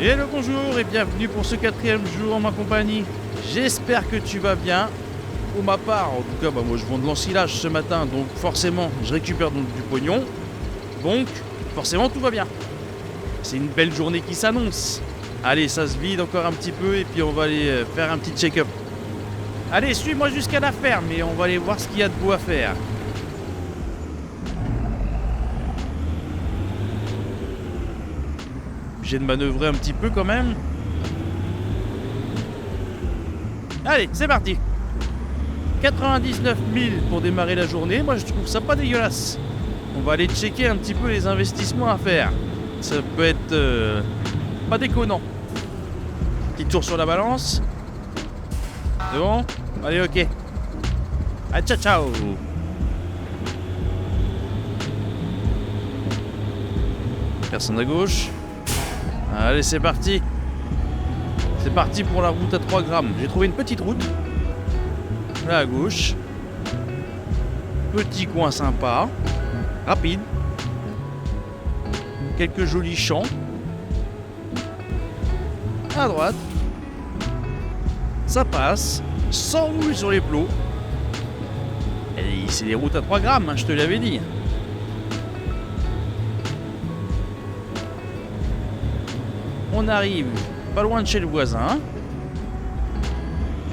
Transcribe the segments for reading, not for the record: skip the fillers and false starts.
Hello, bonjour et bienvenue pour ce 4e jour en ma compagnie. J'espère que tu vas bien. Pour ma part, en tout cas, moi je vends de l'ensilage ce matin, donc forcément je récupère donc du pognon. Donc forcément tout va bien. C'est une belle journée qui s'annonce. Allez, ça se vide encore un petit peu et puis on va aller faire un petit check-up. Allez, suis-moi jusqu'à la ferme et on va aller voir ce qu'il y a de beau à faire. J'ai de manœuvrer un petit peu quand même. Allez, c'est parti. 99 000 pour démarrer la journée. Moi, je trouve ça pas dégueulasse. On va aller checker un petit peu les investissements à faire. Ça peut être pas déconnant. Petit tour sur la balance. C'est bon? Allez, ok. Allez, ciao, ciao. Personne à gauche. Allez, c'est parti. C'est parti pour la route à 3 grammes. J'ai trouvé une petite route. Là à gauche. Petit coin sympa. Rapide. Quelques jolis champs. À droite. Ça passe. Sans rouler sur les plots. Et c'est des routes à 3 grammes, hein, je te l'avais dit. On arrive pas loin de chez le voisin.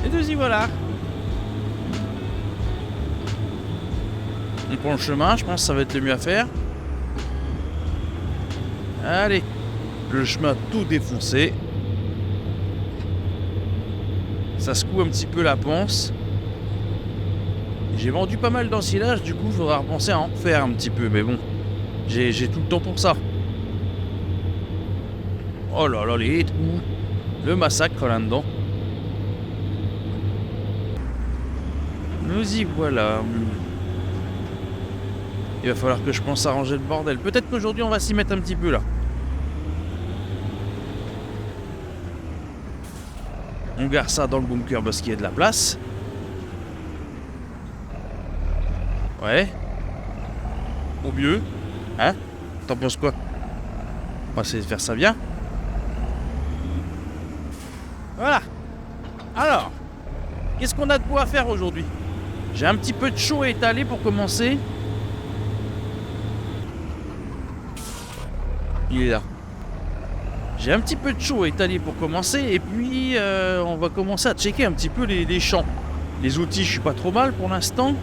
Et nous y voilà. On prend le chemin, je pense que ça va être le mieux à faire. Allez, le chemin tout défoncé. Ça secoue un petit peu la panse. J'ai vendu pas mal d'ensilage, du coup il faudra repenser à en faire un petit peu, mais bon, j'ai tout le temps pour ça. Oh là là, les trous. Le massacre là-dedans. Nous y voilà. Il va falloir que je pense à ranger le bordel. Peut-être qu'aujourd'hui on va s'y mettre un petit peu là. On gare ça dans le bunker parce qu'il y a de la place. Ouais. Au mieux. Hein? T'en penses quoi? On va essayer de faire ça bien. Voilà. Alors, qu'est-ce qu'on a de beau à faire aujourd'hui? J'ai un petit peu de chaud à étaler pour commencer. Il est là. J'ai un petit peu de chaud à étaler pour commencer. Et puis, on va commencer à checker un petit peu les champs. Les outils, je suis pas trop mal pour l'instant.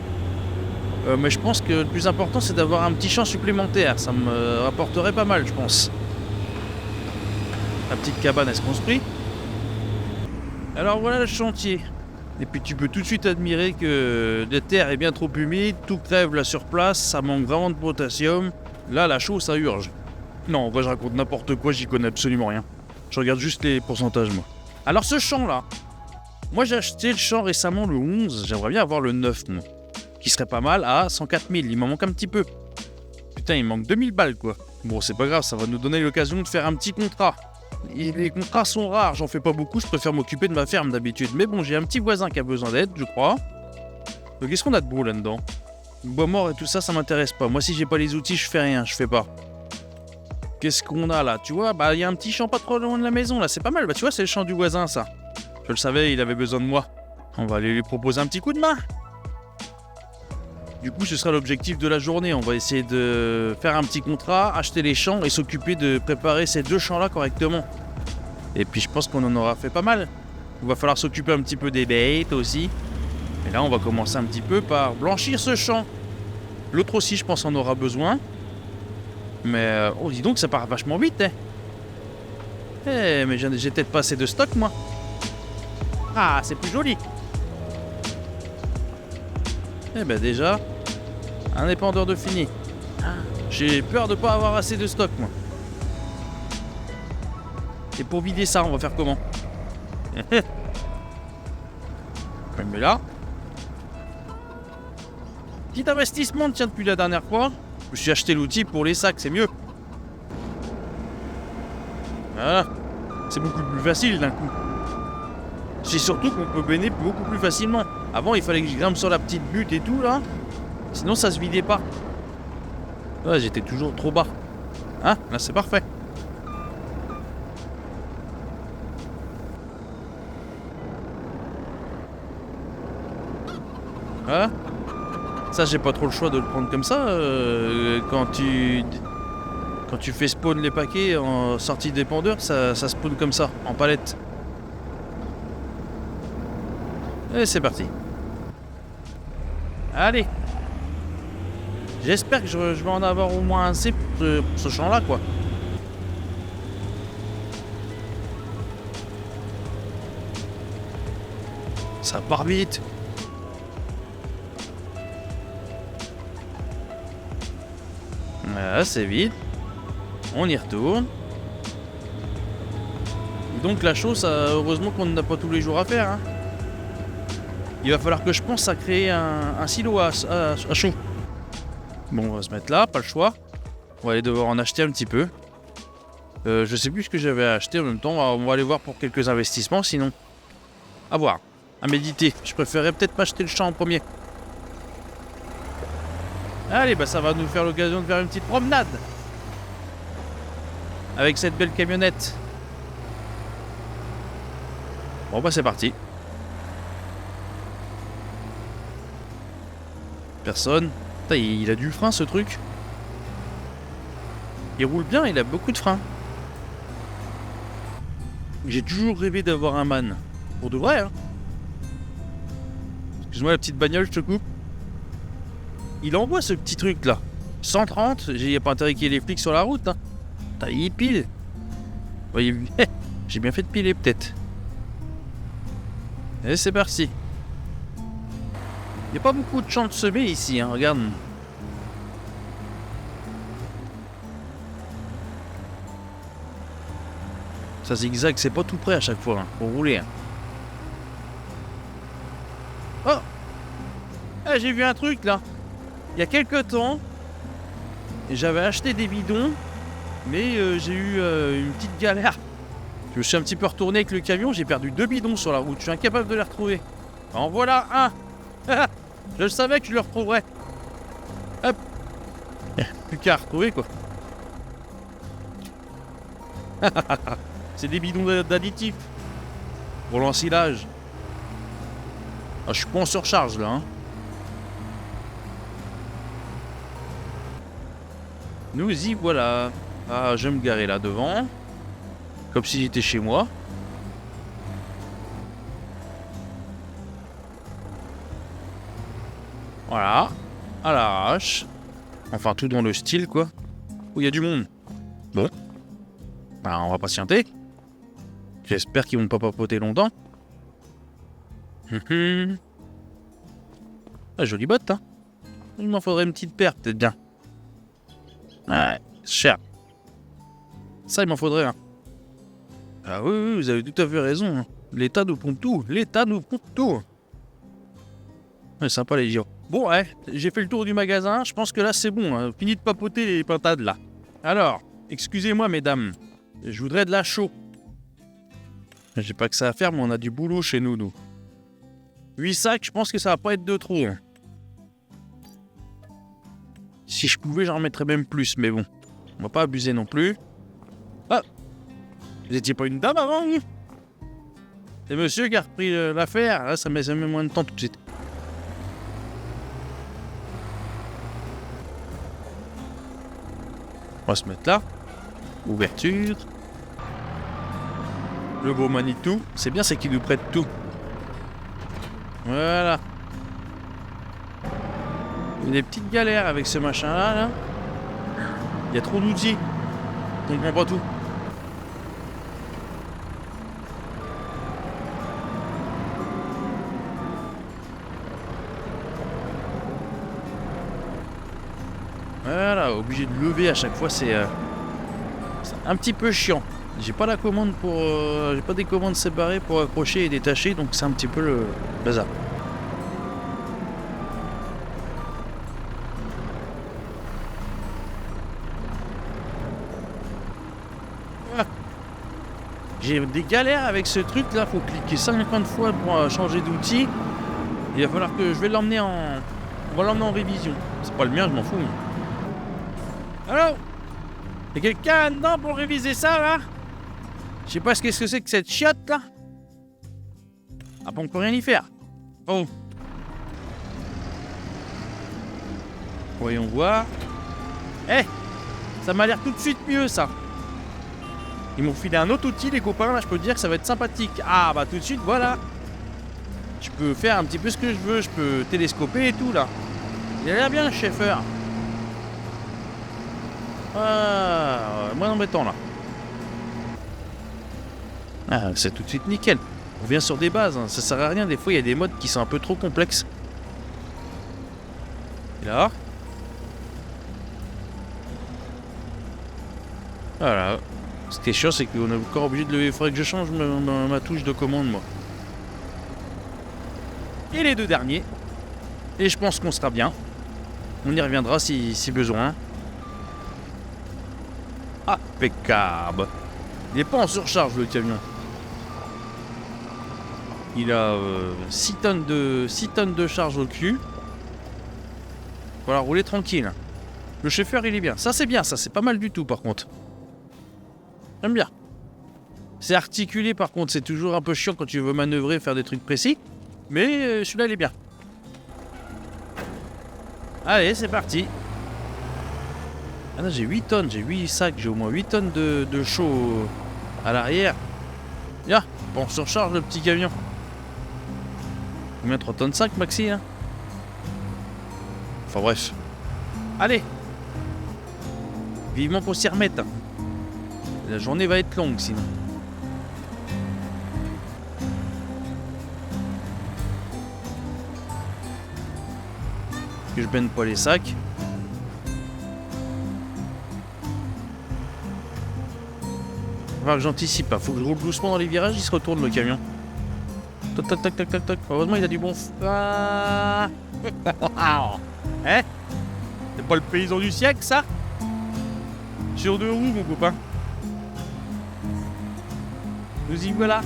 Mais je pense que le plus important, c'est d'avoir un petit champ supplémentaire. Ça me rapporterait pas mal, je pense. La petite cabane, elle se construit. Alors voilà le chantier. Et puis tu peux tout de suite admirer que la terre est bien trop humide, tout crève là sur place, ça manque vraiment de potassium. Là, la chaux, ça urge. Non, en vrai, je raconte n'importe quoi, j'y connais absolument rien. Je regarde juste les pourcentages, moi. Alors ce champ-là, moi j'ai acheté le champ récemment, le 11, j'aimerais bien avoir le 9, moi. Qui serait pas mal à 104 000, il m'en manque un petit peu. Putain, il manque 2000 balles, quoi. Bon, c'est pas grave, ça va nous donner l'occasion de faire un petit contrat. Et les contrats sont rares, j'en fais pas beaucoup, je préfère m'occuper de ma ferme d'habitude. Mais bon, j'ai un petit voisin qui a besoin d'aide, je crois. Donc qu'est-ce qu'on a de beau là-dedans? Bois mort et tout ça, ça m'intéresse pas. Moi, si j'ai pas les outils, je fais rien, je fais pas. Qu'est-ce qu'on a là? Tu vois, il y a un petit champ pas trop loin de la maison, là, c'est pas mal. Tu vois, c'est le champ du voisin, ça. Je le savais, il avait besoin de moi. On va aller lui proposer un petit coup de main. Du coup, ce sera l'objectif de la journée. On va essayer de faire un petit contrat, acheter les champs et s'occuper de préparer ces 2 champs-là correctement. Et puis, je pense qu'on en aura fait pas mal. Il va falloir s'occuper un petit peu des bêtes aussi. Et là, on va commencer un petit peu par blanchir ce champ. L'autre aussi, je pense, en aura besoin. Mais, oh, dis donc, ça part vachement vite, hein. Mais j'ai peut-être pas assez de stock, moi. Ah, c'est plus joli. Eh ben déjà, un épandeur de fini. J'ai peur de pas avoir assez de stock, moi. Et pour vider ça, on va faire comment? Mais là, petit investissement, tiens, depuis la dernière fois. Je me suis acheté l'outil pour les sacs, c'est mieux. Voilà, c'est beaucoup plus facile d'un coup. C'est surtout qu'on peut baigner beaucoup plus facilement. Avant, il fallait que je grimpe sur la petite butte et tout, là. Sinon, ça se vidait pas. Ouais, j'étais toujours trop bas. Hein? Là, c'est parfait. Hein? Ça, j'ai pas trop le choix de le prendre comme ça. Quand tu fais spawn les paquets en sortie d'épandeur, ça spawn comme ça, en palette. Et c'est parti. Allez. J'espère que je vais en avoir au moins assez pour ce champ-là, quoi. Ça part vite. Voilà, c'est vide. On y retourne. Donc la chose, heureusement qu'on n'a pas tous les jours à faire. Hein. Il va falloir que je pense à créer un silo à chaud. Bon, on va se mettre là, pas le choix. On va aller devoir en acheter un petit peu. Je sais plus ce que j'avais acheté en même temps. On va aller voir pour quelques investissements, sinon. À voir. À méditer. Je préférerais peut-être m'acheter le champ en premier. Allez, bah ça va nous faire l'occasion de faire une petite promenade. Avec cette belle camionnette. Bon bah c'est parti. Personne. Putain, il a du frein ce truc. Il roule bien, il a beaucoup de frein. J'ai toujours rêvé d'avoir un man. Pour de vrai, hein. Excuse-moi la petite bagnole, je te coupe. Il envoie ce petit truc là. 130, j'ai pas intérêt qu'il y ait les flics sur la route. Hein. Putain, il pile. Voyez, j'ai bien fait de piler peut-être. Et c'est parti. Il n'y a pas beaucoup de champs de semer ici, hein, regarde. Ça zigzag, c'est pas tout près à chaque fois, hein, pour rouler. Hein. Oh, j'ai vu un truc là. Il y a quelques temps, j'avais acheté des bidons, mais j'ai eu une petite galère. Je me suis un petit peu retourné avec le camion, j'ai perdu 2 bidons sur la route. Je suis incapable de les retrouver. En voilà un. Je le savais que je le retrouverais. Hop. Plus qu'à retrouver quoi. C'est des bidons d'additifs. Pour l'ensilage. Ah, je suis pas en surcharge là. Hein. Nous y voilà. Ah, je vais me garer là devant. Comme si j'étais chez moi. Voilà. À l'arrache. Enfin, tout dans le style, quoi. Où il y a du monde. Bon. Bah, on va patienter. J'espère qu'ils vont pas papoter longtemps. Ah, jolie botte, hein. Il m'en faudrait une petite paire, peut-être bien. Ouais, cher. Ça, il m'en faudrait un. Ah oui, vous avez tout à fait raison. Hein. L'État nous pompe tout. L'État nous pompe tout. Ouais, sympa les gyros. Bon, ouais, j'ai fait le tour du magasin. Je pense que là, c'est bon. Hein. Fini de papoter les pintades, là. Alors, excusez-moi, mesdames. Je voudrais de la chaux. J'ai pas que ça à faire, mais on a du boulot chez nous. 8 sacs, je pense que ça va pas être de trop. Hein. Si je pouvais, j'en remettrais même plus, mais bon. On va pas abuser non plus. Ah! Vous étiez pas une dame avant, vous? C'est monsieur qui a repris l'affaire. Là, ça met moins de temps tout de suite. On va se mettre là. Ouverture. Le beau Manitou. C'est bien, c'est qu'il nous prête tout. Voilà. Il y a des petites galères avec ce machin-là. Là. Il y a trop d'outils. On comprend pas tout. Voilà, obligé de lever à chaque fois, c'est un petit peu chiant. J'ai pas la commande pour, j'ai pas des commandes séparées pour accrocher et détacher, donc c'est un petit peu le bazar. Ah. J'ai des galères avec ce truc là, faut cliquer 50 fois pour changer d'outil. Il va falloir que je vais l'emmener on va l'emmener en révision. C'est pas le mien, je m'en fous. Allô? Y'a quelqu'un dedans pour réviser ça là? Je sais pas ce que c'est que cette chiotte là. Ah bon, on peut rien y faire. Oh. Voyons voir. Eh, ça m'a l'air tout de suite mieux, ça. Ils m'ont filé un autre outil, les copains. Là, je peux te dire que ça va être sympathique. Ah, bah tout de suite, voilà. Je peux faire un petit peu ce que je veux. Je peux télescoper et tout, là. Il a l'air bien, le chauffeur. Ah, moins embêtant, là. Ah, c'est tout de suite nickel. On vient sur des bases, hein. Ça sert à rien. Des fois, il y a des modes qui sont un peu trop complexes. Et là. Voilà. Ce qui est chiant, c'est qu'on est encore obligé de lever. Il faudrait que je change ma touche de commande, moi. Et les deux derniers. Et je pense qu'on sera bien. On y reviendra si besoin. Impeccable. Il n'est pas en surcharge, le camion. Il a 6 tonnes de charge au cul. Voilà, rouler tranquille. Le chauffeur, il est bien. Ça, c'est bien. Ça, c'est pas mal du tout, par contre. J'aime bien. C'est articulé, par contre. C'est toujours un peu chiant quand tu veux manœuvrer, faire des trucs précis. Mais celui-là, il est bien. Allez, c'est parti. Ah non, j'ai 8 tonnes. J'ai 8 sacs. J'ai au moins 8 tonnes de chaud à l'arrière. Bien. Bon, on surcharge le petit camion. Combien 3 tonnes 5, maxi, hein? Enfin, bref. Allez. Vivement qu'on s'y remette. La journée va être longue, sinon. Que je baigne pas les sacs. Faut que j'anticipe. Faut que je roule doucement dans les virages, il se retourne le camion. Toc toc toc toc toc toc. Heureusement il a du bon. Ah. Hein? C'est pas le paysan du siècle, ça? Sur deux roues, mon copain. Nous y voilà.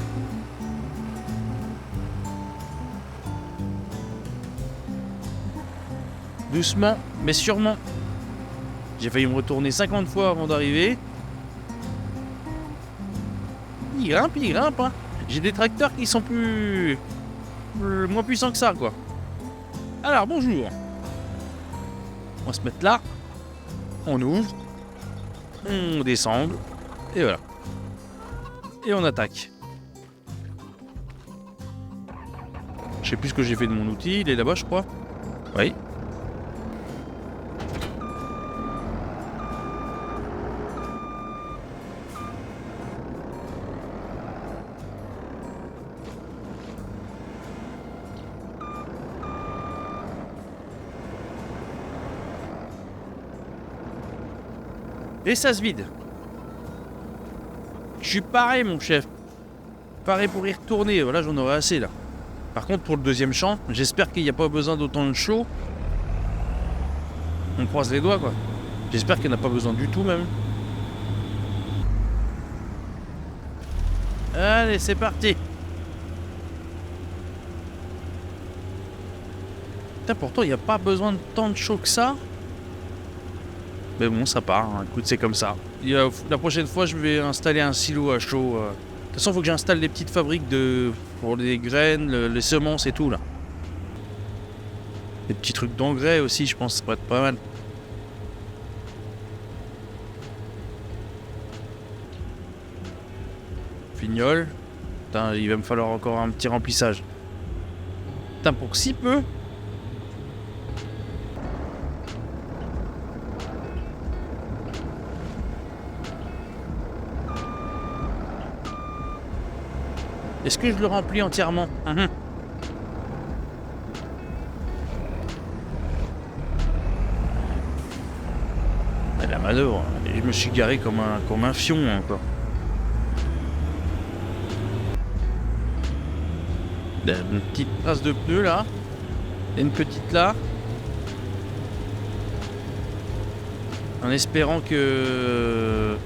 Doucement, mais sûrement. J'ai failli me retourner 50 fois avant d'arriver. Il grimpe, hein. J'ai des tracteurs qui sont moins puissants que ça, quoi. Alors, bonjour. On va se mettre là. On ouvre. On descend. Et voilà. Et on attaque. Je sais plus ce que j'ai fait de mon outil. Il est là-bas, je crois. Oui. Et ça se vide. Je suis paré, mon chef. Paré pour y retourner. Voilà, j'en aurai assez, là. Par contre, pour le deuxième champ, j'espère qu'il n'y a pas besoin d'autant de chaud. On croise les doigts, quoi. J'espère qu'il n'y en a pas besoin du tout, même. Allez, c'est parti. Putain, pourtant, il n'y a pas besoin de tant de chaud que ça. Mais bon, ça part, hein. Écoute, c'est comme ça. La prochaine fois, je vais installer un silo à chaud. De toute façon, il faut que j'installe des petites fabriques pour les graines, les semences et tout, là. Des petits trucs d'engrais aussi, je pense que ça pourrait être pas mal. Fignol. Putain, il va me falloir encore un petit remplissage. Putain, pour si peu. Est-ce que je le remplis entièrement? La manœuvre, je me suis garé comme un fion encore. Une petite trace de pneu là. Et une petite là. En espérant que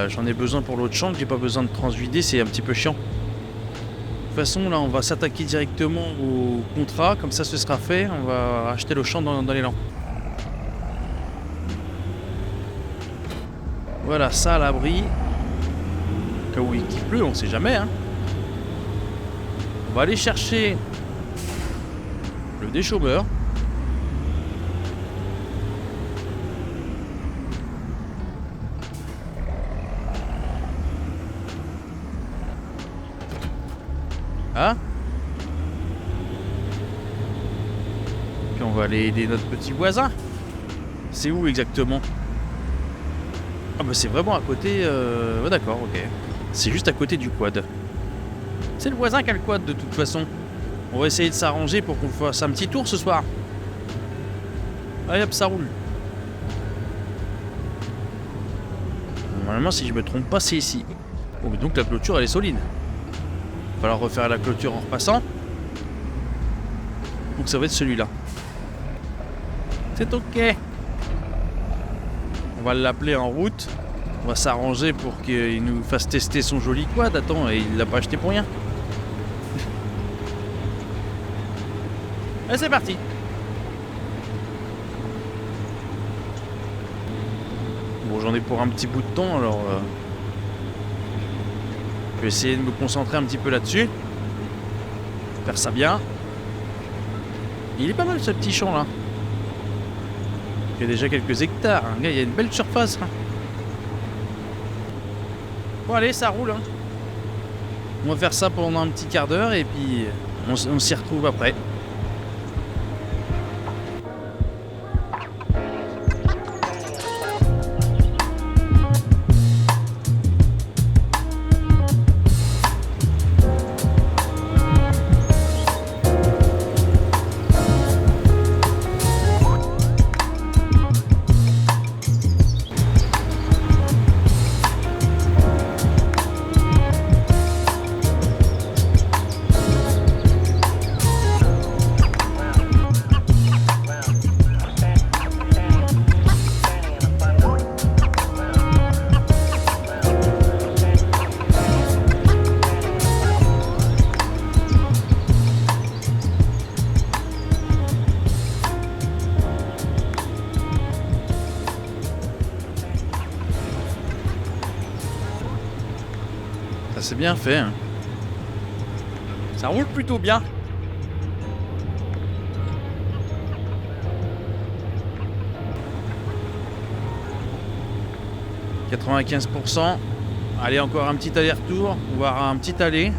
j'en ai besoin pour l'autre champ, que j'ai pas besoin de transvider, c'est un petit peu chiant. De toute façon, là, on va s'attaquer directement au contrat, comme ça ce sera fait. On va acheter le champ dans l'élan. Voilà, ça à l'abri. Au cas où il pleut, on sait jamais, hein. On va aller chercher le déchômeur. Hein? Puis on va aller aider notre petit voisin. C'est où exactement? Ah bah c'est vraiment à côté... Ouais, d'accord, ok. C'est juste à côté du quad. C'est le voisin qui a le quad de toute façon. On va essayer de s'arranger pour qu'on fasse un petit tour ce soir. Allez hop, ça roule. Normalement, si je me trompe pas, c'est ici. Bon, mais donc la clôture, elle est solide. Il va falloir refaire la clôture en repassant. Donc ça va être celui-là. C'est ok. On va l'appeler en route. On va s'arranger pour qu'il nous fasse tester son joli quad. Attends, il l'a pas acheté pour rien. Et c'est parti. Bon, j'en ai pour un petit bout de temps, alors... je vais essayer de me concentrer un petit peu là-dessus. Faire ça bien. Il est pas mal ce petit champ là. Il y a déjà quelques hectares. Hein. Il y a une belle surface. Hein. Bon allez, ça roule. Hein. On va faire ça pendant un petit quart d'heure et puis on s'y retrouve après. Ça c'est bien fait. Hein. Ça roule plutôt bien. « 95%. Allez, encore un petit aller-retour, voire un petit aller.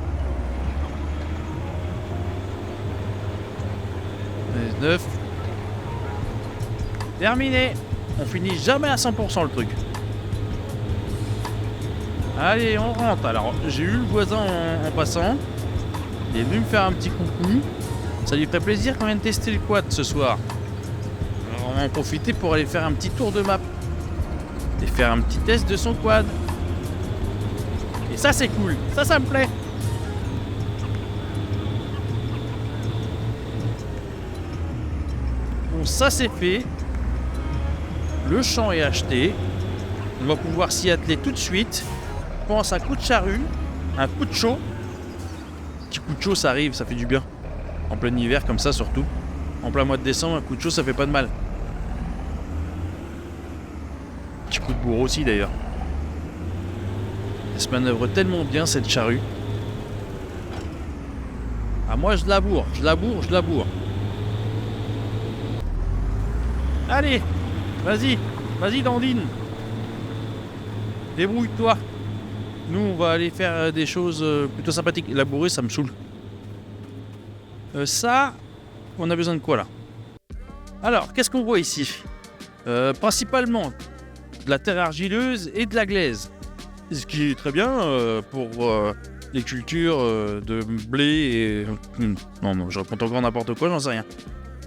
9. Terminé. On finit jamais à 100% le truc. Allez, on rentre. Alors, j'ai eu le voisin en passant. Il est venu me faire un petit coucou. Ça lui ferait plaisir quand même de tester le quad ce soir. Alors, on va en profiter pour aller faire un petit tour de map. Et faire un petit test de son quad. Et ça, c'est cool. Ça me plaît. Bon, ça, c'est fait. Le champ est acheté. On va pouvoir s'y atteler tout de suite. Je pense un coup de charrue, un coup de chaud. Petit coup de chaud, ça arrive, ça fait du bien. En plein hiver, comme ça, surtout. En plein mois de décembre, un coup de chaud, ça fait pas de mal. Petit coup de bourreau aussi, d'ailleurs. Elle se manœuvre tellement bien, cette charrue. Ah, moi, je laboure. Allez, vas-y, Dandine. Débrouille-toi. Nous, on va aller faire des choses plutôt sympathiques. Labourer, ça me saoule. Ça, on a besoin de quoi là? Alors, qu'est-ce qu'on voit ici? Principalement de la terre argileuse et de la glaise. Ce qui est très bien pour les cultures de blé et... Non, je raconte encore n'importe quoi, j'en sais rien.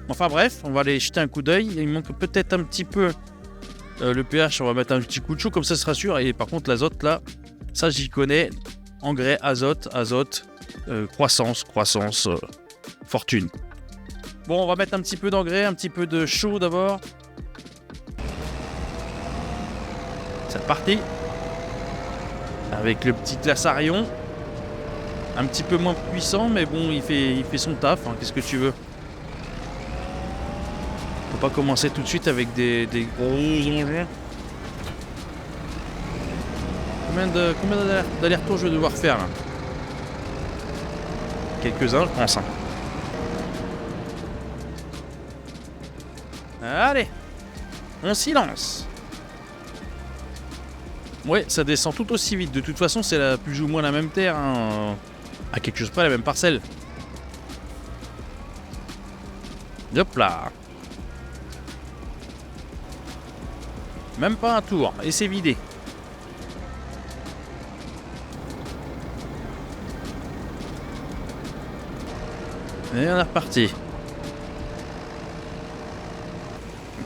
Enfin bref, on va aller jeter un coup d'œil. Il manque peut-être un petit peu le pH, on va mettre un petit coup de chaud, comme ça sera sûr. Et par contre, l'azote là... Ça, j'y connais. Engrais, azote, croissance, fortune. Bon, on va mettre un petit peu d'engrais, un petit peu de chaud d'abord. C'est parti. Avec le petit glaçarion. Un petit peu moins puissant, mais bon, il fait son taf. Hein. Qu'est-ce que tu veux? Faut pas commencer tout de suite avec des gros engrais. Combien d'allers-retours je vais devoir faire là? Quelques-uns, je pense. Hein. Allez, on s'y lance. Ouais, ça descend tout aussi vite. De toute façon, c'est plus ou moins la même terre. Hein. À quelque chose près, la même parcelle. Hop là. Même pas un tour, et c'est vidé. Et on est reparti.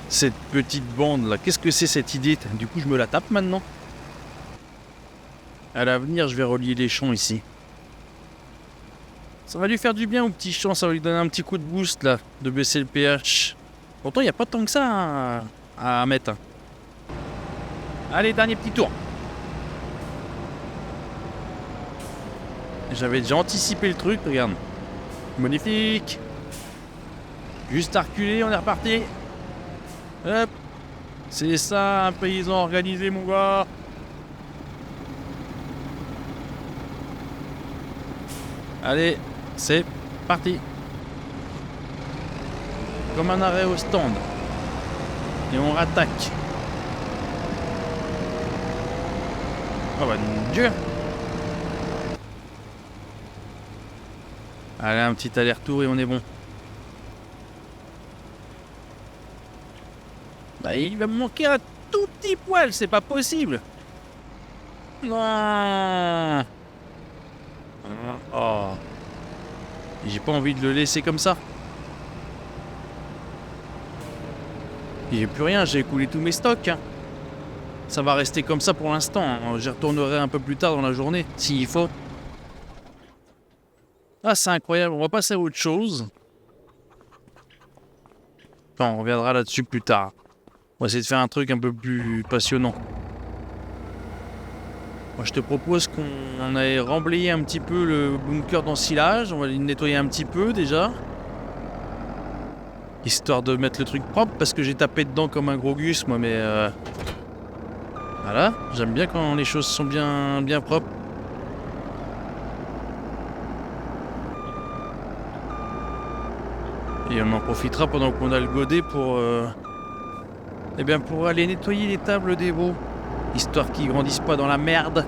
Cette petite bande là, qu'est-ce que c'est cette idée? Du coup je me la tape maintenant. À l'avenir je vais relier les champs ici. Ça va lui faire du bien au petit champ, ça va lui donner un petit coup de boost là, de baisser le pH. Pourtant il n'y a pas tant que ça à mettre. Allez, dernier petit tour. J'avais déjà anticipé le truc, regarde. Magnifique. Juste à reculer, on est reparti. Hop. C'est ça, un paysan organisé, mon gars. Allez, c'est parti. Comme un arrêt au stand. Et on rattaque. Oh bah Dieu. Allez, un petit aller-retour et on est bon. Bah, il va me manquer un tout petit poil, c'est pas possible. Non. Oh. J'ai pas envie de le laisser comme ça. J'ai plus rien, j'ai écoulé tous mes stocks. Hein. Ça va rester comme ça pour l'instant. Hein. J'y retournerai un peu plus tard dans la journée, s'il faut. Ah, c'est incroyable, on va passer à autre chose. Enfin, on reviendra là-dessus plus tard. On va essayer de faire un truc un peu plus passionnant. Moi, je te propose qu'on aille remblayer un petit peu le bunker d'ensilage. On va le nettoyer un petit peu déjà. Histoire de mettre le truc propre, parce que j'ai tapé dedans comme un gros gus, moi, mais... Voilà, j'aime bien quand les choses sont bien propres. Et on en profitera pendant qu'on a le godet pour... Eh bien, pour aller nettoyer les tables des veaux. Histoire qu'ils grandissent pas dans la merde.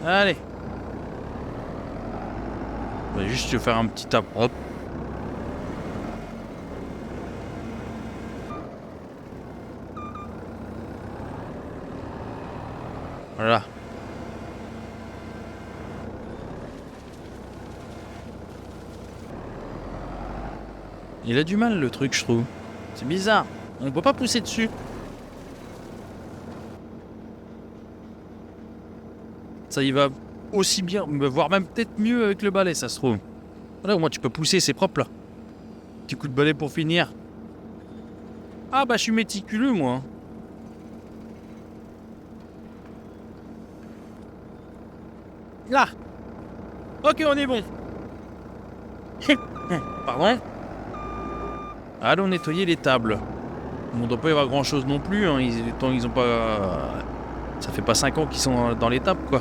Allez. On va juste faire un petit tas propre. Voilà. Il a du mal le truc, je trouve. C'est bizarre. On peut pas pousser dessus. Ça y va aussi bien, voire même peut-être mieux avec le balai, ça se trouve. Voilà, au moins tu peux pousser, c'est propre là. Petit coup de balai pour finir. Ah bah je suis méticuleux moi. Là. Ok, on est bon. Pardon. Allons nettoyer les tables. On doit pas y avoir grand chose non plus, hein. Ils ont pas... Ça fait pas 5 ans qu'ils sont dans les tables, quoi.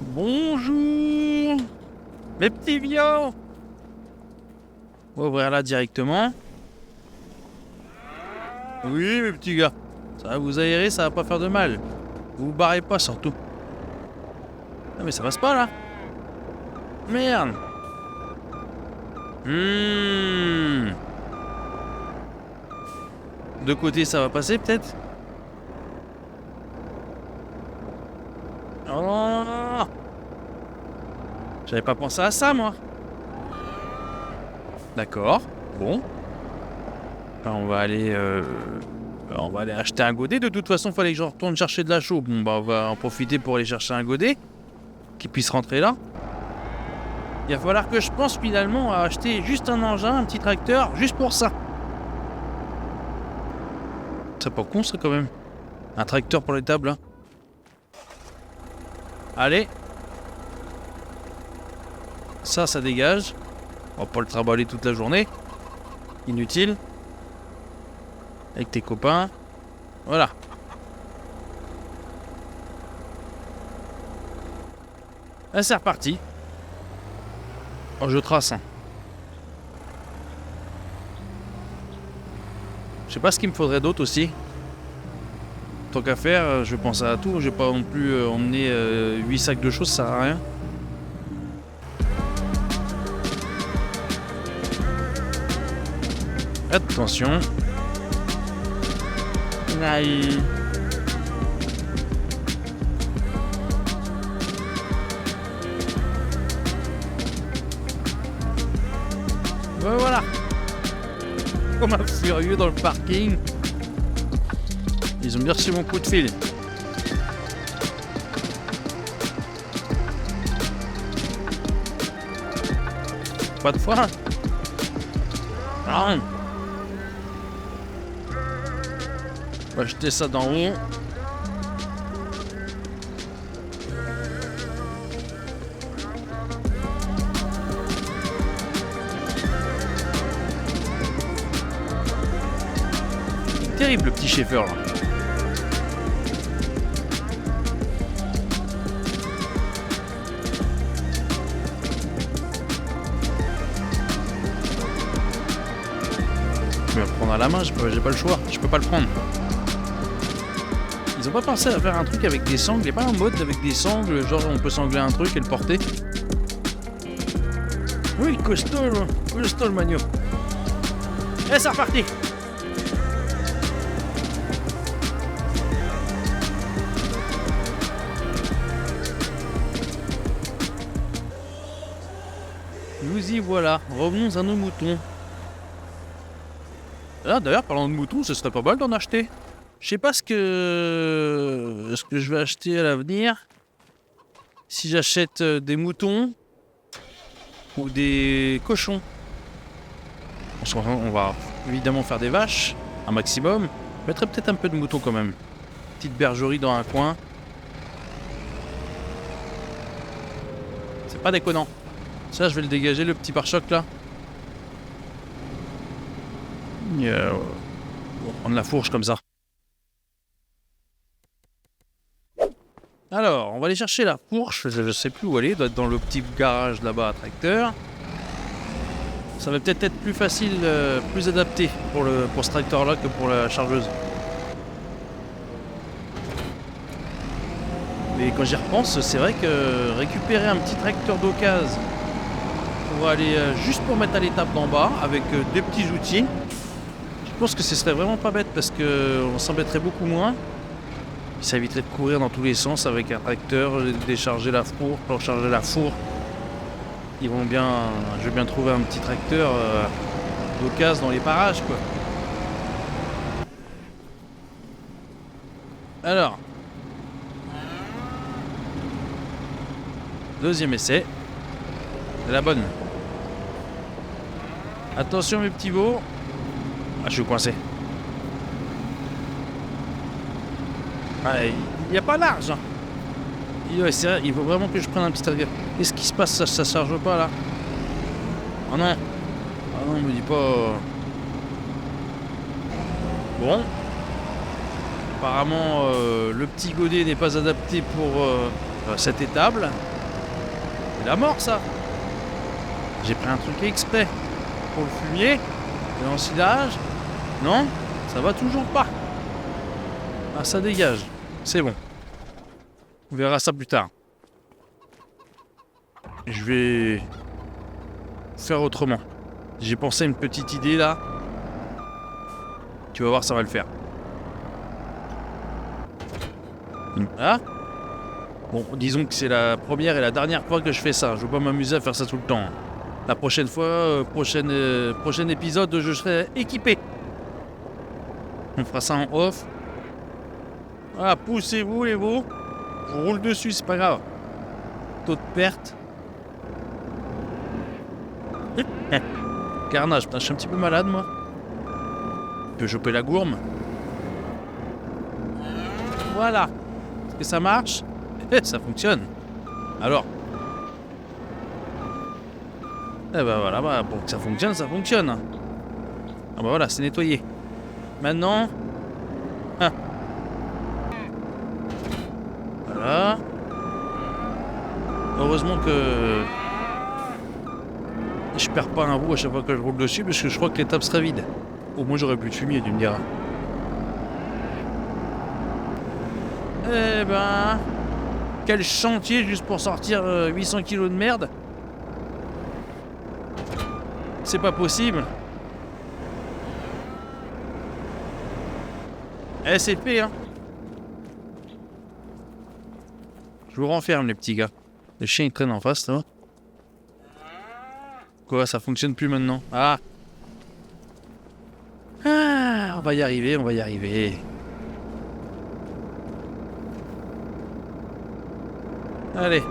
Bonjour mes petits vieux. On va ouvrir là directement. Oui mes petits gars. Ça va vous aérer, ça va pas faire de mal. Vous vous barrez pas surtout. Ah mais ça passe pas là. Merde. De côté ça va passer peut-être. Oh. J'avais pas pensé à ça moi. D'accord. Bon. Enfin, on va aller acheter un godet. De toute façon, il fallait que je retourne chercher de la chaux. Bon bah on va en profiter pour aller chercher un godet qui puisse rentrer là. Il va falloir que je pense finalement à acheter juste un engin, un petit tracteur, juste pour ça. C'est pas con ça quand même. Un tracteur pour les tables hein. Allez. Ça dégage. On va pas le trimballer toute la journée. Inutile. Avec tes copains. Voilà. Là c'est reparti. Oh, je trace. Hein. Je sais pas ce qu'il me faudrait d'autre aussi. Tant qu'à faire, je vais penser à tout. Je vais pas non plus emmener 8 sacs de choses, ça sert à rien. Attention. Aïe. Ben voilà. Comme un furieux dans le parking. Ils ont bien reçu mon coup de fil. Pas de frein. Non. On va jeter ça d'en haut. Terrible le petit Schaeffer là. Je vais le prendre à la main, j'ai pas le choix, je peux pas le prendre. Ils ont pas pensé à faire un truc avec des sangles, il n'y a pas un mode avec des sangles, genre on peut sangler un truc et le porter. Oui, costaud le magno. Et c'est reparti. Nous y voilà, revenons à nos moutons. Ah, d'ailleurs, parlant de moutons, ce serait pas mal d'en acheter. Je sais pas ce que je vais acheter à l'avenir. Si j'achète des moutons ou des cochons. On va évidemment faire des vaches, un maximum. Je mettrai peut-être un peu de moutons quand même. Petite bergerie dans un coin. C'est pas déconnant. Ça, je vais le dégager, le petit pare-choc là. On va prendre la fourche comme ça. Alors, on va aller chercher la fourche. Je sais plus où elle est. Elle doit être dans le petit garage là-bas à tracteur. Ça va peut-être être plus facile, plus adapté pour ce tracteur-là que pour la chargeuse. Mais quand j'y repense, c'est vrai que récupérer un petit tracteur d'occasion pour aller juste pour mettre à l'étape d'en bas avec des petits outils, je pense que ce serait vraiment pas bête parce qu'on s'embêterait beaucoup moins. Ça éviterait de courir dans tous les sens avec un tracteur, décharger la fourche, recharger la fourche. Je vais bien trouver un petit tracteur d'occasion dans les parages, quoi. Alors, deuxième essai, c'est la bonne. Attention mes petits veaux. Ah, je suis coincé. Il n'y a pas large. Hein. Ouais, c'est vrai, il faut vraiment que je prenne un petit tracteur. Qu'est-ce qui se passe? Ça charge pas là? Oh non. Ah non, me dis pas. Bon. Apparemment, le petit godet n'est pas adapté pour cette étable. C'est la mort ça. J'ai pris un truc exprès pour le fumier, l'ensilage. Non, ça va toujours pas. Ah, ça dégage. C'est bon. On verra ça plus tard. Je vais faire autrement. J'ai pensé à une petite idée là. Tu vas voir, ça va le faire. Ah. Bon, disons que c'est la première et la dernière fois que je fais ça. Je veux pas m'amuser à faire ça tout le temps. La prochaine fois, prochain épisode, je serai équipé. On fera ça en off. Ah, poussez-vous les veaux. Je roule dessus, c'est pas grave. Taux de perte. Carnage, putain, je suis un petit peu malade moi. Je peux choper la gourme. Voilà. Est-ce que ça marche? Ça fonctionne. Alors. Eh ben voilà, pour que ça fonctionne, ça fonctionne. Ah ben voilà, c'est nettoyé. Maintenant. Ah. Voilà. Heureusement que je perds pas un roue à chaque fois que je roule dessus parce que je crois que l'étape serait vide. Au moins j'aurais plus de fumier, tu me diras. Eh ben... Quel chantier juste pour sortir 800 kilos de merde. C'est pas possible. Eh, c'est fait, hein. Je vous renferme, les petits gars. Le chien, il traîne en face, ça va. Quoi, ça fonctionne plus maintenant? Ah, on va y arriver, on va y arriver. Allez.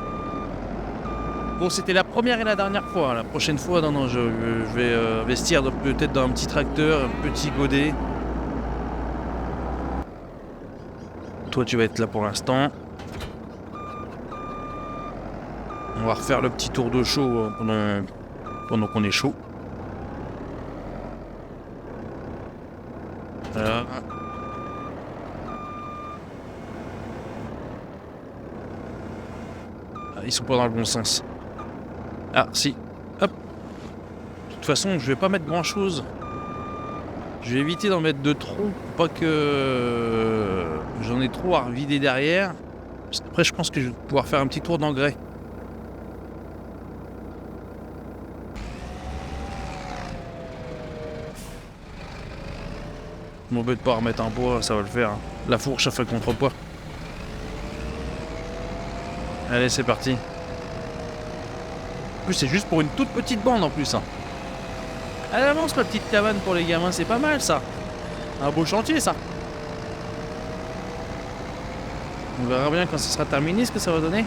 Bon, c'était la première et la dernière fois. La prochaine fois, non, je vais investir peut-être dans un petit tracteur, un petit godet. Toi, tu vas être là pour l'instant. On va refaire le petit tour de chaud pendant qu'on est chaud. Voilà. Ah, ils sont pas dans le bon sens. Ah, si. Hop. De toute façon, je vais pas mettre grand chose. Je vais éviter d'en mettre de trop pour pas que j'en ai trop à revider derrière. Après, je pense que je vais pouvoir faire un petit tour d'engrais. Je m'embête pas à remettre un poids, ça va le faire. Hein. La fourche, ça fait le contrepoids. Allez, c'est parti. En plus, c'est juste pour une toute petite bande en plus. Hein. Elle avance, ma petite cabane pour les gamins, c'est pas mal ça. Un beau chantier ça. On verra bien quand ce sera terminé ce que ça va donner.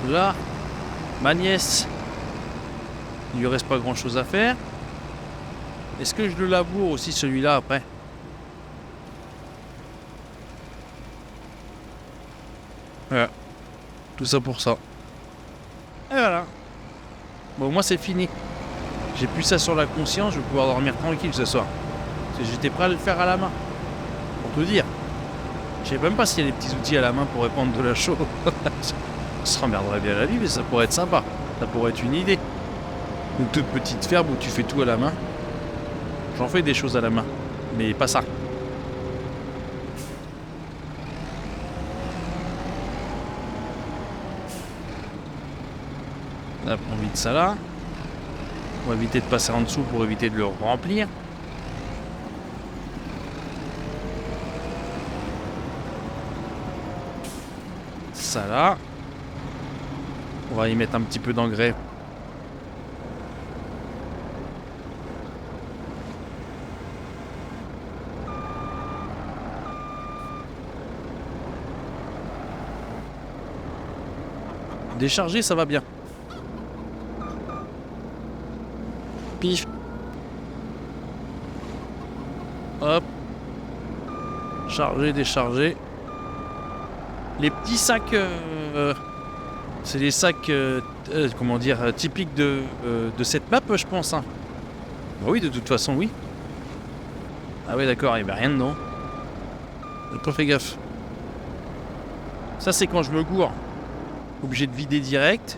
Là, ma nièce, il lui reste pas grand chose à faire. Est-ce que je le laboure aussi celui-là après? Voilà. Tout ça pour ça. Et voilà. Bon, moi c'est fini. J'ai plus ça sur la conscience, je vais pouvoir dormir tranquille ce soir. Parce que j'étais prêt à le faire à la main. Pour tout dire. Je sais même pas s'il y a des petits outils à la main pour répandre de la chaux. On se remmerderait bien la vie, mais ça pourrait être sympa. Ça pourrait être une idée. Une toute petite ferme où tu fais tout à la main. J'en fais des choses à la main. Mais pas ça. Hop, on vide ça là. On va éviter de passer en dessous pour éviter de le remplir. Ça là. On va y mettre un petit peu d'engrais. Décharger, ça va bien. Pif. Hop. Charger, décharger. Les petits sacs, c'est les sacs, comment dire, typiques de cette map, je pense. Hein. Bah oui, de toute façon, oui. Ah ouais, d'accord, il n'y avait rien dedans. J'ai pas fait gaffe. Ça, c'est quand je me gourre. Obligé de vider direct.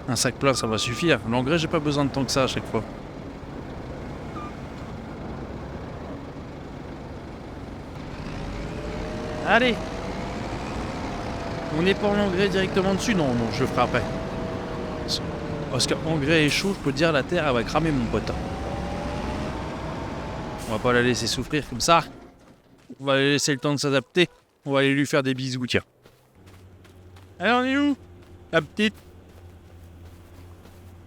Un sac plein, ça va suffire. L'engrais, j'ai pas besoin de tant que ça à chaque fois. Allez. On est pour l'engrais directement dessus? Non, je le ferai après. Parce que l'engrais est chaud, je peux te dire, la terre, elle va cramer, mon pote. On va pas la laisser souffrir comme ça. On va lui laisser le temps de s'adapter. On va aller lui faire des bisous, tiens. Allez, on est où? La petite?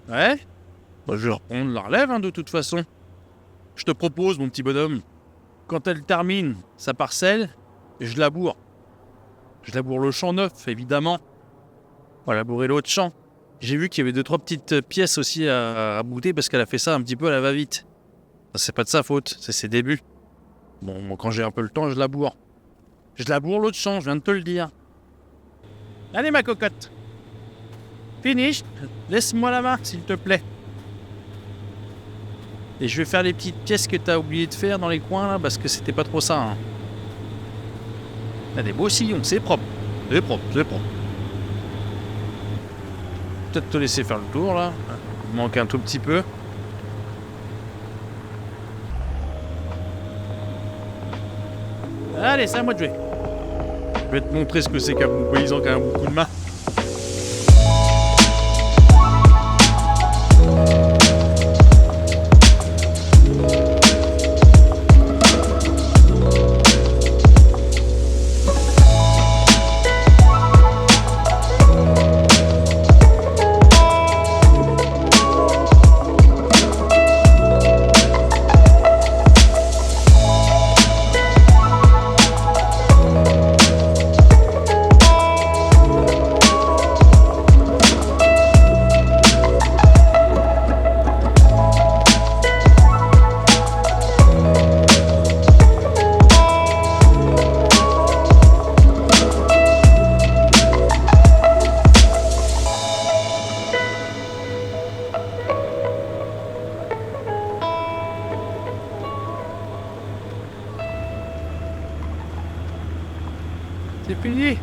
Ouais? Bah, je vais reprendre la relève, hein, de toute façon. Je te propose, mon petit bonhomme, quand elle termine sa parcelle, je laboure. Je laboure le champ neuf, évidemment. On va labourer l'autre champ. J'ai vu qu'il y avait 2-3 petites pièces aussi à bouter parce qu'elle a fait ça un petit peu à la va-vite. C'est pas de sa faute, c'est ses débuts. Bon, quand j'ai un peu le temps, je laboure. Je laboure l'autre champ, je viens de te le dire. Allez, ma cocotte. Finish. Laisse-moi la main, s'il te plaît. Et je vais faire les petites pièces que t'as oublié de faire dans les coins, là, parce que c'était pas trop ça. Hein. y a des beaux sillons, c'est propre. C'est propre, c'est propre. Peut-être te laisser faire le tour là. Il manque un tout petit peu. Allez, c'est à moi de jouer. Je vais te montrer ce que c'est qu'un bon paysan qui a un bon coup de main. C'est fini.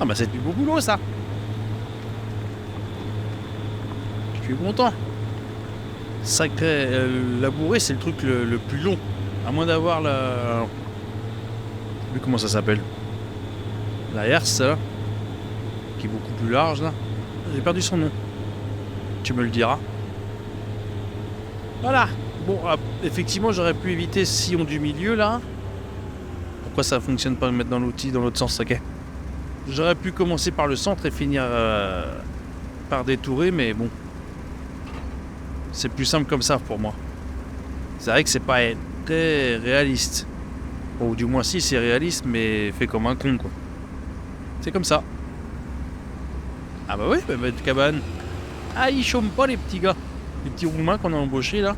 Ah bah c'est du beau boulot ça. Je suis content. Sacré labourer, c'est le truc le plus long. À moins d'avoir la... Je sais plus comment ça s'appelle. La herse là. Qui est beaucoup plus large là. J'ai perdu son nom. Tu me le diras. Voilà. Bon, effectivement j'aurais pu éviter ce sillon du milieu là. Pourquoi ça fonctionne pas de mettre dans l'outil dans l'autre sens, ok. J'aurais pu commencer par le centre et finir par détourer, mais bon. C'est plus simple comme ça pour moi. C'est vrai que c'est pas très réaliste. Ou du moins si c'est réaliste, mais fait comme un con quoi. C'est comme ça. Ah bah oui, bah, de cabane. Ah ils chôment pas les petits gars. Les petits roumains qu'on a embauchés là.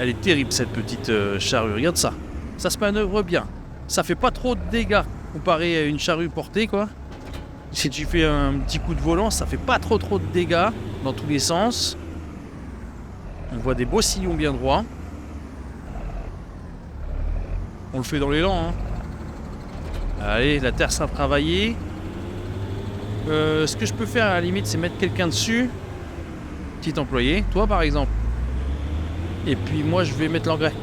Elle est terrible cette petite charrue, regarde ça. Ça se manœuvre bien. Ça fait pas trop de dégâts comparé à une charrue portée quoi. Si tu fais un petit coup de volant, ça fait pas trop de dégâts dans tous les sens. On voit des beaux sillons bien droits. On le fait dans l'élan hein. Allez, la terre sera travaillée. Ce que je peux faire à la limite c'est mettre quelqu'un dessus. Petit employé, toi par exemple. Et puis moi je vais mettre l'engrais.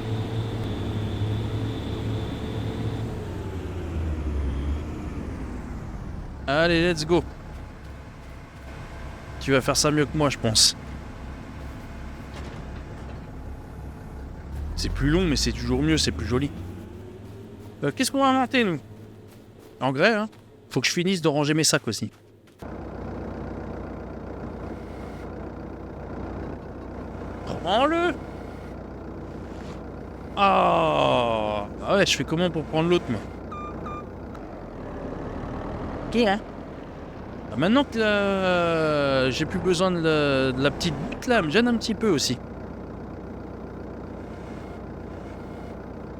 Allez, let's go. Tu vas faire ça mieux que moi, je pense. C'est plus long, mais c'est toujours mieux, c'est plus joli. Qu'est-ce qu'on va inventer, nous? Engrais, hein. Faut que je finisse de ranger mes sacs aussi. Prends-le! Ah ouais, je fais comment pour prendre l'autre, moi? Ok, hein. Maintenant que j'ai plus besoin de la petite boucle là, elle me gêne un petit peu aussi.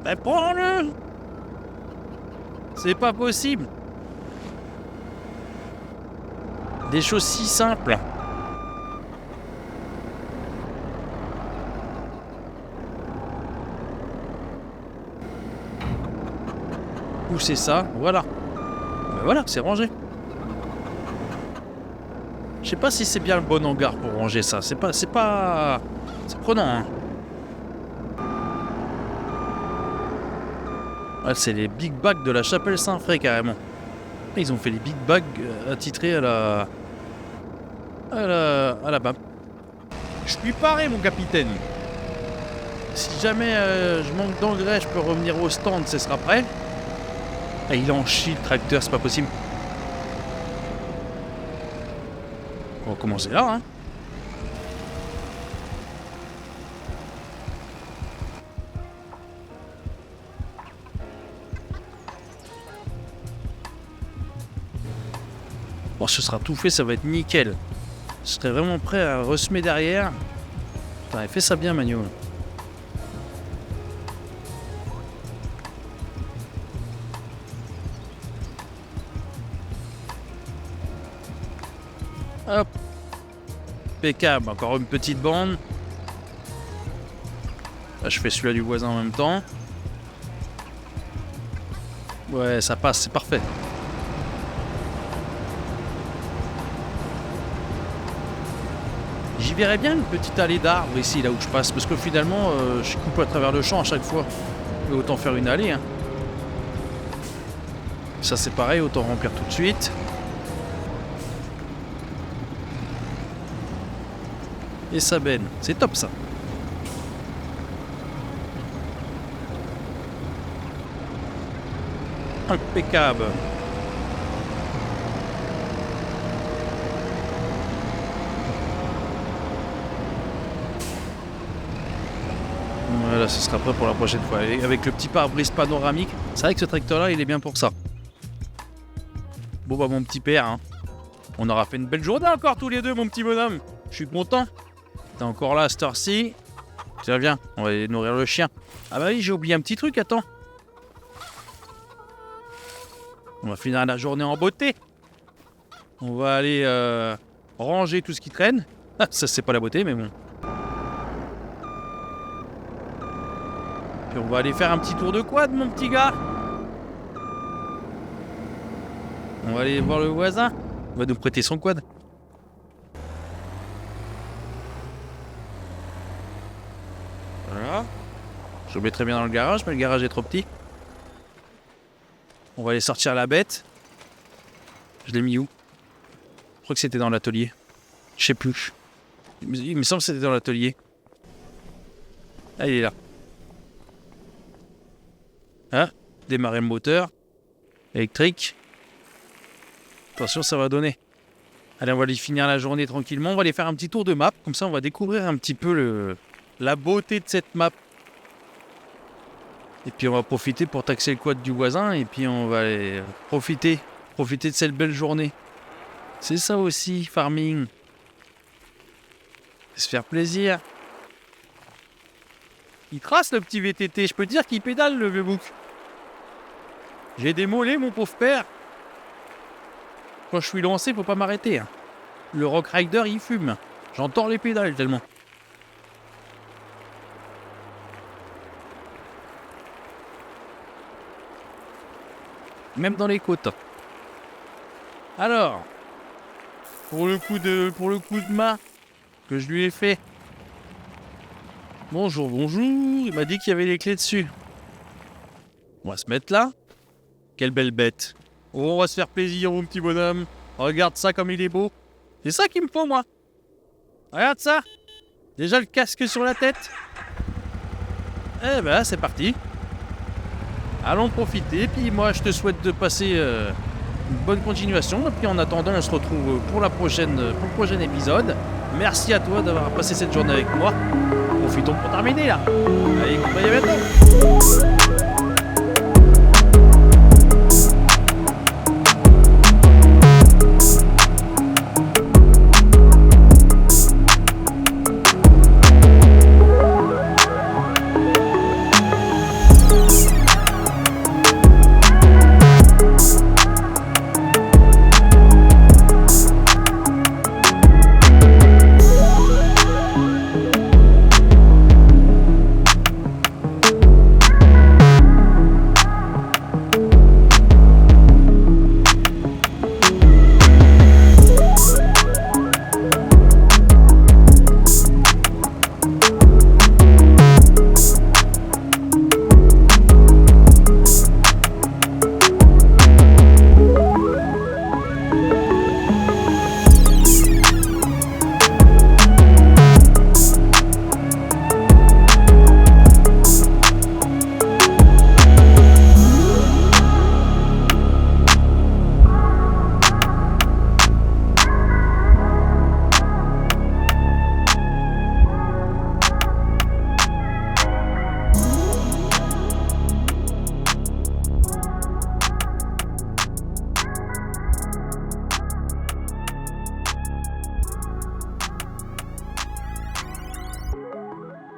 Ben prends-le! C'est pas possible! Des choses si simples. Où c'est ça? Voilà. Ben voilà, c'est rangé. Je sais pas si c'est bien le bon hangar pour ranger ça. C'est prenant, hein. Ouais, c'est les big bags de la chapelle Saint-Fré carrément. Ils ont fait les big bags attitrés à la BAM. Je suis paré, mon capitaine. Si jamais je manque d'engrais, je peux revenir au stand, ce sera prêt. Ah, il en chie le tracteur, c'est pas possible. On va commencer là, hein. Bon, ce sera tout fait, ça va être nickel. Je serais vraiment prêt à ressemer derrière. T'aurais fait ça bien, Magno. Hop. Impeccable, encore une petite bande. Là, je fais celui-là du voisin en même temps. Ouais, ça passe, c'est parfait. J'y verrais bien une petite allée d'arbres ici, là où je passe, parce que finalement, je coupe à travers le champ à chaque fois. Et autant faire une allée, hein. Ça, c'est pareil, autant remplir tout de suite. Et ça baigne, c'est top ça. Impeccable. Voilà, ce sera prêt pour la prochaine fois. Et avec le petit pare-brise panoramique, c'est vrai que ce tracteur-là, il est bien pour ça. Bon bah mon petit père, hein. On aura fait une belle journée encore tous les deux, mon petit bonhomme. Je suis content. T'es encore là à cette heure-ci. Tiens, viens, on va aller nourrir le chien. Ah bah oui, j'ai oublié un petit truc, attends. On va finir la journée en beauté. On va aller ranger tout ce qui traîne. Ah, ça, c'est pas la beauté, mais bon. Puis on va aller faire un petit tour de quad, mon petit gars. On va aller voir le voisin. Il va nous prêter son quad. Voilà. Je le mettrai bien dans le garage, mais le garage est trop petit. On va aller sortir la bête. Je l'ai mis où? Je crois que c'était dans l'atelier. Je sais plus. Il me semble que c'était dans l'atelier. Ah, il est là. Ah, démarrer le moteur. Électrique. Attention, ça va donner. Allez, on va aller finir la journée tranquillement. On va aller faire un petit tour de map. Comme ça, on va découvrir un petit peu la beauté de cette map. Et puis, on va profiter pour taxer le quad du voisin. Et puis, on va aller profiter de cette belle journée. C'est ça aussi, farming. Se faire plaisir. Il trace le petit VTT. Je peux te dire qu'il pédale, le vieux bouc. J'ai des mollets, mon pauvre père. Quand je suis lancé, faut pas m'arrêter, hein. Le Rock Rider, il fume. J'entends les pédales tellement. Même dans les côtes. Alors, pour le coup de main que je lui ai fait. Bonjour, bonjour. Il m'a dit qu'il y avait les clés dessus. On va se mettre là. Quelle belle bête. Oh, on va se faire plaisir, mon petit bonhomme. Regarde ça comme il est beau. C'est ça qu'il me faut, moi. Regarde ça. Déjà le casque sur la tête. Eh ben, c'est parti. Allons profiter. Puis moi, je te souhaite de passer une bonne continuation. Et puis en attendant, on se retrouve pour le prochain épisode. Merci à toi d'avoir passé cette journée avec moi. Profitons pour terminer là. Allez, à bientôt.